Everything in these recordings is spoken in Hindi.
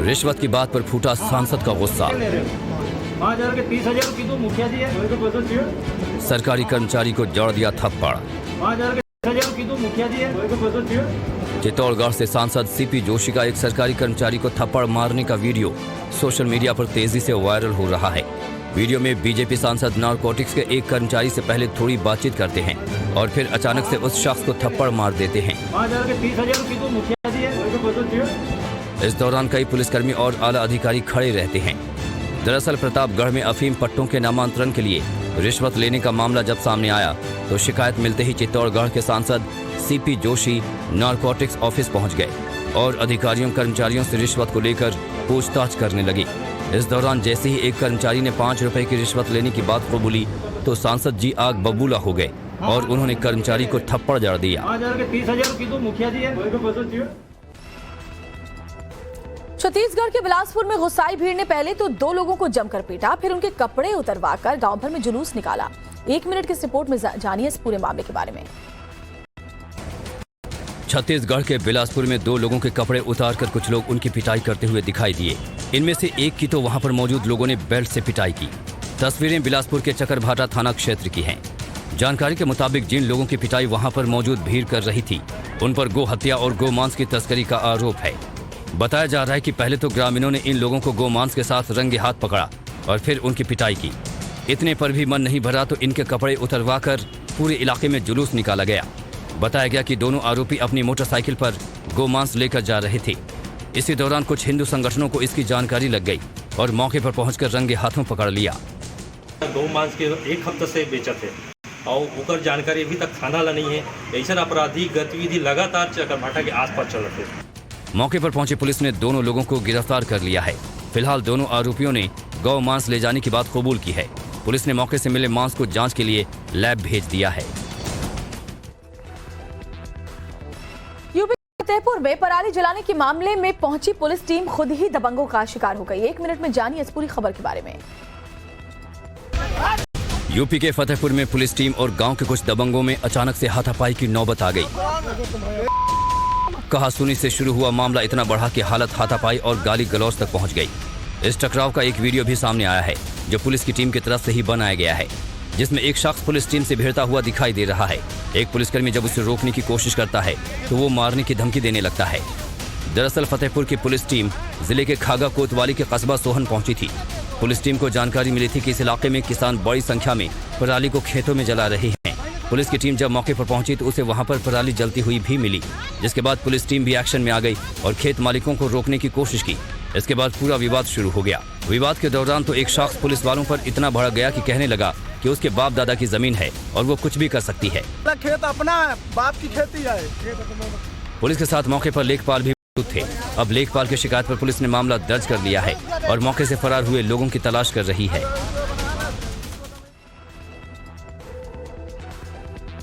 रिश्वत की बात पर फूटा सांसद का गुस्सा। 5,000 के 30,000 की तो मुखिया जी है। सरकारी कर्मचारी को जड़ दिया थप्पड़। 5,000 के 30,000 की तो मुखिया जी है। चित्तौड़गढ़ से सांसद सीपी जोशी का एक सरकारी कर्मचारी को थप्पड़ मारने का वीडियो सोशल मीडिया पर तेजी से वायरल हो रहा है। वीडियो में बीजेपी सांसद नारकोटिक्स के एक कर्मचारी से पहले थोड़ी बातचीत करते हैं और फिर अचानक से उस शख्स को थप्पड़ मार देते हैं। 5,000 के 30,000 की तो मुखिया जी है। इस दौरान कई पुलिसकर्मी और आला अधिकारी खड़े रहते हैं। दरअसल प्रतापगढ़ में अफीम पट्टों के नामांतरण के लिए रिश्वत लेने का मामला जब सामने आया तो शिकायत मिलते ही चित्तौड़गढ़ के सांसद सीपी जोशी नारकोटिक्स ऑफिस पहुंच गए और अधिकारियों कर्मचारियों से रिश्वत को लेकर पूछताछ करने लगे। इस दौरान जैसे ही एक कर्मचारी ने 5 रुपए की रिश्वत लेने की बात कबूली तो सांसद जी आग बबूला हो गए और उन्होंने कर्मचारी को थप्पड़ जड़ दिया। 5,000 के 30,000 की तो मुखिया जी है। छत्तीसगढ़ के बिलासपुर में गुस्साई भीड़ ने पहले तो 2 लोगों को जमकर पीटा, फिर उनके कपड़े उतरवाकर गांव भर में जुलूस निकाला। 1 मिनट की इस रिपोर्ट में जानिए इस पूरे मामले के बारे में। छत्तीसगढ़ के बिलासपुर में 2 लोगों के कपड़े उतारकर कुछ लोग उनकी पिटाई करते हुए दिखाई दिए। इनमें से एक की तो वहां पर मौजूद लोगों ने बेल्ट से पिटाई की। तस्वीरें बिलासपुर के चकरभाटा थाना क्षेत्र की हैं। जानकारी के मुताबिक जिन लोगों की पिटाई वहां पर मौजूद भीड़ कर रही थी उन पर गो हत्या और गोमांस की तस्करी का आरोप है। बताया जा रहा है कि पहले तो ग्रामीणों ने इन लोगों को गोमांस के साथ रंगे हाथ पकड़ा और फिर उनकी पिटाई की। इतने पर भी मन नहीं भरा तो इनके कपड़े उतरवाकर पूरे इलाके में जुलूस निकाला गया। बताया गया कि दोनों आरोपी अपनी मोटरसाइकिल पर गोमांस लेकर जा रहे थे। इसी दौरान कुछ हिंदू संगठनों को इसकी जानकारी लग गई और मौके पर पहुंचकर रंगे हाथों पकड़ लिया। गोमांस के 1 हफ्ते से बेचत है और उकर जानकारी अभी तक थाना ला नहीं है। ऐसा आपराधिक गतिविधि लगातार चकरभाटा के आसपास चल रहे हैं। मौके पर पहुंची पुलिस ने दोनों लोगों को गिरफ्तार कर लिया है। फिलहाल दोनों आरोपियों ने गौ मांस ले जाने की बात कबूल की है। पुलिस ने मौके से मिले मांस को जांच के लिए लैब भेज दिया है। यूपी फतेहपुर में पराली जलाने के मामले में पहुंची पुलिस टीम खुद ही दबंगों का शिकार हो गई। 1 मिनट में जानिए इस पूरी खबर के बारे में। यूपी के फतेहपुर में पुलिस टीम और गांव के कुछ दबंगों में अचानक से हाथापाई की नौबत आ गई। कहासुनी से शुरू हुआ मामला इतना बढ़ा कि हालत हाथापाई और गाली गलौज तक पहुंच गई। इस टकराव का एक वीडियो भी सामने आया है जो पुलिस की टीम की तरफ से ही बनाया गया है, जिसमें एक शख्स पुलिस टीम से भिड़ता हुआ दिखाई दे रहा है। एक पुलिसकर्मी जब उसे रोकने की कोशिश करता है तो वो मारने की धमकी देने लगता है। दरअसल फतेहपुर की पुलिस टीम जिले के खागा कोतवाली के कस्बा सोहन पहुंची थी। पुलिस टीम को जानकारी मिली थी कि इस इलाके में किसान बड़ी संख्या में पराली को खेतों में जला रहे हैं। पुलिस की टीम जब मौके पर पहुंची तो उसे वहां पर पराली जलती हुई भी मिली, जिसके बाद पुलिस टीम भी एक्शन में आ गई और खेत मालिकों को रोकने की कोशिश की। इसके बाद पूरा विवाद शुरू हो गया। विवाद के दौरान तो एक शख्स पुलिस वालों पर इतना भड़क गया कि कहने लगा कि उसके बाप दादा की जमीन है और वो कुछ भी कर सकती है। खेत अपना है, बाप की खेती है। पुलिस के साथ मौके पर लेखपाल भी मौजूद थे। अब लेखपाल की शिकायत पर पुलिस ने मामला दर्ज कर लिया है और मौके से फरार हुए लोगों की तलाश कर रही है।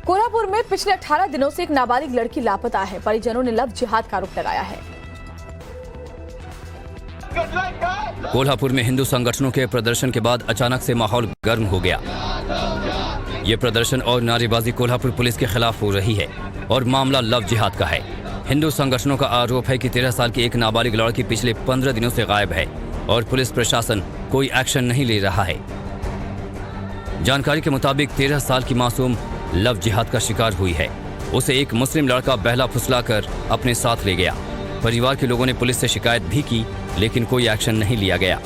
कोल्हापुर में पिछले 18 दिनों से एक नाबालिग लड़की लापता है। परिजनों ने लव जिहाद का आरोप लगाया है। कोल्हापुर में हिंदू संगठनों के प्रदर्शन के बाद अचानक से माहौल गर्म हो गया। ये प्रदर्शन और नारेबाजी कोल्हापुर पुलिस के खिलाफ हो रही है और मामला लव जिहाद का है। हिंदू संगठनों का आरोप है कि 13 साल की एक नाबालिग लड़की पिछले 15 दिनों से गायब है और पुलिस प्रशासन कोई एक्शन नहीं ले रहा है। जानकारी के मुताबिक 13 साल की मासूम लव जिहाद का शिकार हुई है। उसे एक मुस्लिम लड़का बहला फुसलाकर अपने साथ ले गया। परिवार के लोगों ने पुलिस से शिकायत भी की लेकिन कोई एक्शन नहीं लिया गया।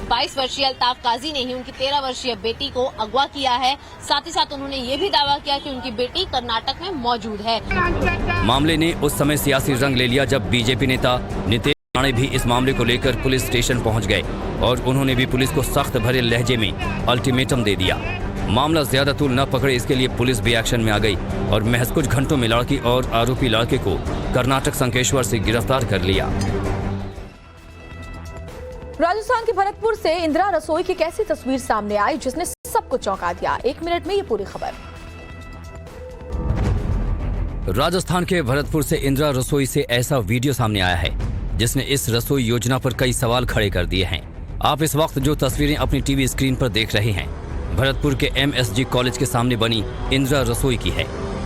22 वर्षीय अल्ताफ काजी ने ही उनकी 13 वर्षीय बेटी को अगवा किया है। साथ ही साथ उन्होंने ये भी दावा किया कि उनकी बेटी कर्नाटक में मौजूद है। मामले ने उस समय सियासी रंग ले लिया जब बीजेपी नेता नितेश राणे भी इस मामले को लेकर पुलिस स्टेशन पहुंच गए और उन्होंने भी पुलिस को सख्त भरे लहजे में अल्टीमेटम दे दिया। मामला ज्यादा तूल न पकड़े इसके लिए पुलिस भी एक्शन में आ गई और महज कुछ घंटों में लड़की और आरोपी लड़के को कर्नाटक संकेश्वर से गिरफ्तार कर लिया। राजस्थान के भरतपुर से इंदिरा रसोई की कैसी तस्वीर सामने आई जिसने सबको चौंका दिया। 1 मिनट में ये पूरी खबर। राजस्थान के भरतपुर से इंदिरा रसोई से ऐसा वीडियो सामने आया है जिसने इस रसोई योजना पर कई सवाल खड़े कर दिए हैं। आप इस वक्त जो तस्वीरें अपनी टीवी स्क्रीन पर देख रहे हैं भरतपुर के MSG कॉलेज के सामने बनी इंदिरा रसोई की है।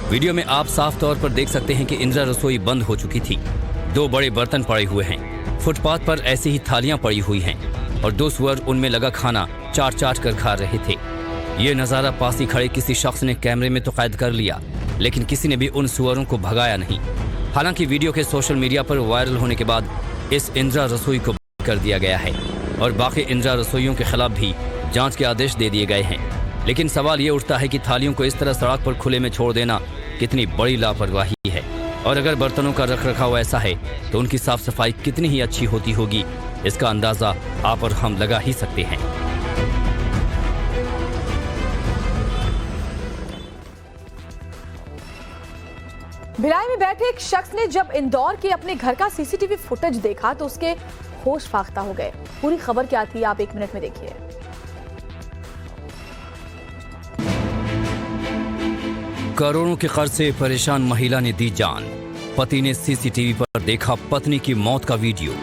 वीडियो में आप साफ तौर पर देख सकते हैं कि इंदिरा रसोई बंद हो चुकी थी। 2 बड़े बर्तन पड़े हुए हैं। फुटपाथ पर ऐसी ही थालियां पड़ी हुई हैं और 2 सुअर उनमें लगा खाना चाट कर खा रहे थे। ये नज़ारा पास ही खड़े किसी शख्स ने कैमरे में तो कैद कर लिया, लेकिन किसी ने भी उन सुअरों को भगाया नहीं। हालांकि वीडियो के सोशल मीडिया पर वायरल होने के बाद इस इंदिरा रसोई को बंद कर दिया गया है और बाकी इंदिरा रसोइयों के खिलाफ भी जांच के आदेश दे दिए गए हैं। लेकिन सवाल ये उठता है कि थालियों को इस तरह सड़क पर खुले में छोड़ देना कितनी बड़ी लापरवाही है, और अगर बर्तनों का रखरखाव ऐसा है तो उनकी साफ सफाई कितनी ही अच्छी होती होगी, इसका अंदाजा आप और हम लगा ही सकते हैं। भिलाई में बैठे एक शख्स ने जब इंदौर के अपने घर का सीसीटीवी फुटेज देखा तो उसके होश फाख्ता हो गए। पूरी खबर क्या थी आप 1 मिनट में देखिए। करोड़ों के कर्ज से परेशान महिला ने दी जान। पति ने सीसीटीवी पर देखा पत्नी की मौत का वीडियो।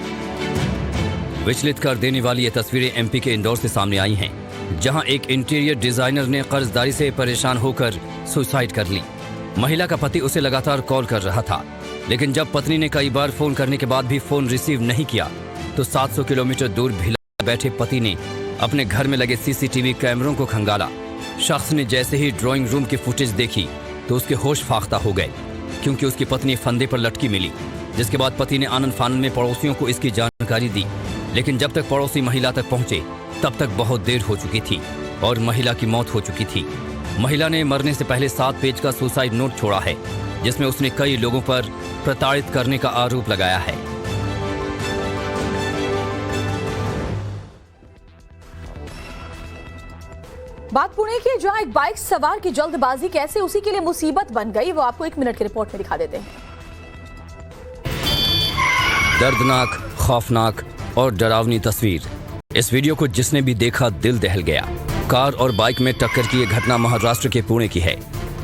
विचलित कर देने वाली ये तस्वीरें एमपी के इंदौर से सामने आई हैं, जहां एक इंटीरियर डिजाइनर ने कर्जदारी से परेशान होकर सुसाइड कर ली। महिला का पति उसे लगातार कॉल कर रहा था, लेकिन जब पत्नी ने कई बार फोन करने के बाद भी फोन रिसीव नहीं किया तो 700 किलोमीटर दूर भिलाई बैठे पति ने अपने घर में लगे सीसीटीवी कैमरों को खंगाला। शख्स ने जैसे ही ड्राइंग रूम की फुटेज देखी तो उसके होश फाख्ता हो गए, क्योंकि उसकी पत्नी फंदे पर लटकी मिली। जिसके बाद पति ने आनन फानन में पड़ोसियों को इसकी जानकारी दी, लेकिन जब तक पड़ोसी महिला तक पहुंचे तब तक बहुत देर हो चुकी थी और महिला की मौत हो चुकी थी। महिला ने मरने से पहले 7 पेज का सुसाइड नोट छोड़ा है, जिसमें उसने कई लोगों पर प्रताड़ित करने का आरोप लगाया है। बात पुणे की, जहां एक बाइक सवार की जल्दबाजी कैसे उसी के लिए मुसीबत बन गई, वो आपको 1 मिनट की रिपोर्ट में दिखा देते हैं। दर्दनाक, खौफनाक और डरावनी तस्वीर। इस वीडियो को जिसने भी देखा दिल दहल गया। कार और बाइक में टक्कर की यह घटना महाराष्ट्र के पुणे की है,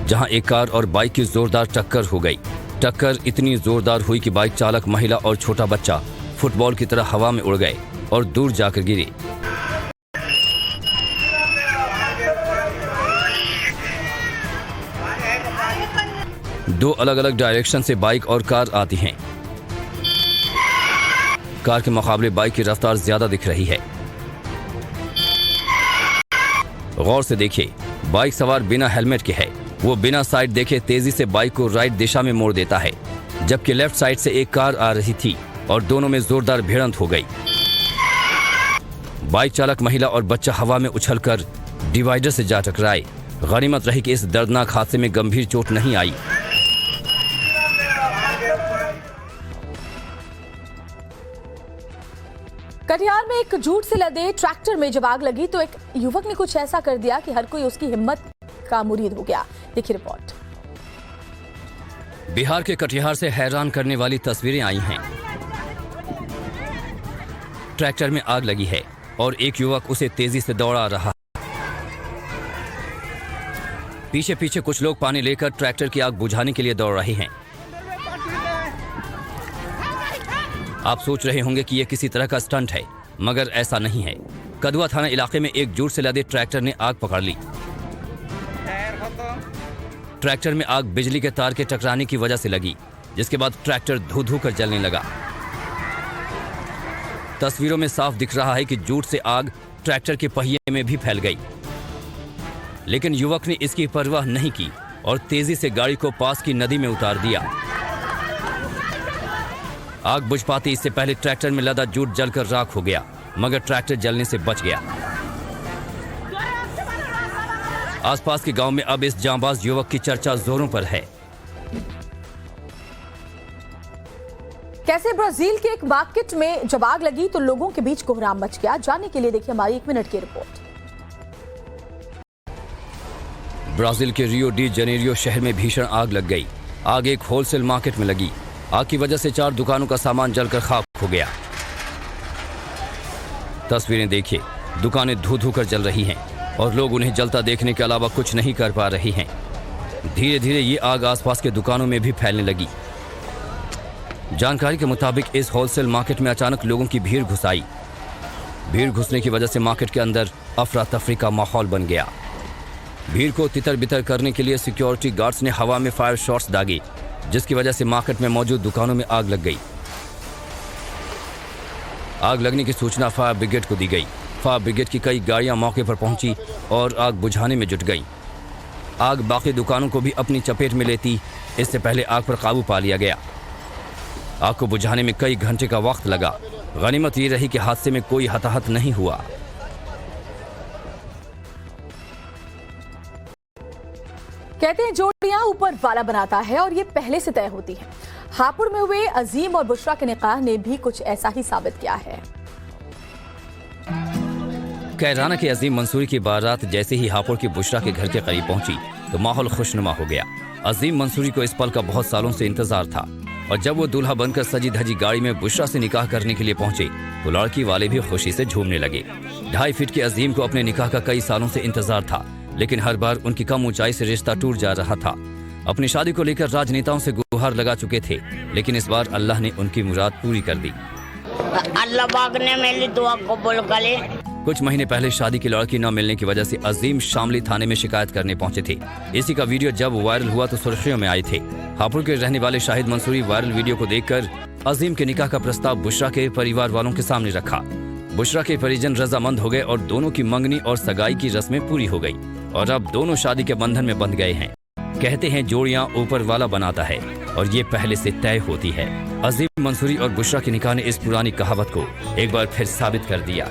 जहां एक कार और बाइक की जोरदार टक्कर हो गई। टक्कर इतनी जोरदार हुई कि बाइक चालक, महिला और छोटा बच्चा फुटबॉल की तरह हवा में उड़ गए और दूर जाकर गिरे। दो अलग अलग डायरेक्शन से बाइक और कार आती हैं। कार के मुकाबले बाइक की रफ्तार ज्यादा दिख रही है। गौर से देखिए, बाइक सवार बिना हेलमेट के है। वो बिना साइड देखे तेजी से बाइक को राइट दिशा में मोड़ देता है, जबकि लेफ्ट साइड से एक कार आ रही थी और दोनों में जोरदार भिड़ंत हो गई। बाइक चालक, महिला और बच्चा हवा में उछलकर डिवाइडर से जा टकराए। गनीमत रही कि इस दर्दनाक हादसे में गंभीर चोट नहीं आई। कटिहार में एक जूट से लदे ट्रैक्टर में जब आग लगी तो एक युवक ने कुछ ऐसा कर दिया कि हर कोई उसकी हिम्मत का मुरीद हो गया। देखिए रिपोर्ट। बिहार के कटिहार से हैरान करने वाली तस्वीरें आई हैं। ट्रैक्टर में आग लगी है और एक युवक उसे तेजी से दौड़ा रहा। पीछे पीछे कुछ लोग पानी लेकर ट्रैक्टर की आग बुझाने के लिए दौड़ रहे हैं। आप सोच रहे होंगे कि यह किसी तरह का स्टंट है, मगर ऐसा नहीं है। कदुआ थाना इलाके में एक जूट से लदे ट्रैक्टर ने आग पकड़ ली। ट्रैक्टर में आग बिजली के तार के टकराने की वजह से लगी, जिसके बाद ट्रैक्टर धू धू कर जलने लगा। तस्वीरों में साफ दिख रहा है कि जूट से आग ट्रैक्टर के पहिए में भी फैल गई, लेकिन युवक ने इसकी परवाह नहीं की और तेजी से गाड़ी को पास की नदी में उतार दिया। आग बुझ पाती इससे पहले ट्रैक्टर में लदा जूट जलकर राख हो गया, मगर ट्रैक्टर जलने से बच गया। आसपास के गांव में अब इस जांबाज युवक की चर्चा जोरों पर है। कैसे ब्राजील के एक मार्केट में जब आग लगी तो लोगों के बीच कोहराम मच गया, जानने के लिए देखिए हमारी 1 मिनट की रिपोर्ट। ब्राजील के रियो डी जनेरियो शहर में भीषण आग लग गई। आग एक होलसेल मार्केट में लगी। आग की वजह से 4 दुकानों का सामान जलकर खाक हो गया। तस्वीरें देखिए, दुकानें धू धू कर जल रही हैं और लोग उन्हें जलता देखने के अलावा कुछ नहीं कर पा रहे हैं। धीरे धीरे ये आग आसपास के दुकानों में भी फैलने लगी। जानकारी के मुताबिक इस होलसेल मार्केट में अचानक लोगों की भीड़ घुस आई। भीड़ घुसने की वजह से मार्केट के अंदर अफरा तफरी का माहौल बन गया। भीड़ को तितर बितर करने के लिए सिक्योरिटी गार्ड्स ने हवा में फायर शॉट्स दागे, जिसकी वजह से मार्केट में मौजूद दुकानों में आग लग गई। आग लगने की सूचना फायर ब्रिगेड को दी गई। फायर ब्रिगेड की कई गाड़ियां मौके पर पहुंची और आग बुझाने में जुट गई। आग बाकी दुकानों को भी अपनी चपेट में लेती, इससे पहले आग पर काबू पा लिया गया। आग को बुझाने में कई घंटे का वक्त लगा। गनीमत ये रही कि हादसे में कोई हताहत नहीं हुआ। कहते हैं जोड़ियां ऊपर वाला बनाता है और ये पहले से तय होती है। हापुड़ में हुए अजीम और बुशरा के निकाह ने भी कुछ ऐसा ही साबित किया है। कैराना के अजीम मंसूरी की बारात जैसे ही हापुड़ की बुशरा के घर के करीब पहुंची तो माहौल खुशनुमा हो गया। अजीम मंसूरी को इस पल का बहुत सालों से इंतजार था और जब वो दूल्हा बनकर सजी धजी गाड़ी में बुशरा से निकाह करने के लिए पहुंचे तो लड़की वाले भी खुशी से झूमने लगे। 2.5 फीट के अजीम को अपने निकाह का कई सालों से इंतजार था, लेकिन हर बार उनकी कम ऊंचाई से रिश्ता टूट जा रहा था। अपनी शादी को लेकर राजनेताओं से गुहार लगा चुके थे, लेकिन इस बार अल्लाह ने उनकी मुराद पूरी कर दी। अल्लाह पाक ने मेरी दुआ कबूल करे। कुछ महीने पहले शादी की लड़की न मिलने की वजह से अजीम शामली थाने में शिकायत करने पहुंचे थे। इसी का वीडियो जब वायरल हुआ तो सुर्खियों में आए थे। हापुड़ के रहने वाले शाहिद मंसूरी वायरल वीडियो को देखकर अजीम के निकाह का प्रस्ताव बुशरा के परिवार वालों के सामने रखा। बुशरा के परिजन रजामंद हो गए और दोनों की मंगनी और सगाई की रस्में पूरी हो गई और अब दोनों शादी के बंधन में बंध गए हैं। कहते हैं जोड़ियां ऊपर वाला बनाता है और ये पहले से तय होती है। अजीम मंसूरी और बुशरा के निकाह ने इस पुरानी कहावत को एक बार फिर साबित कर दिया।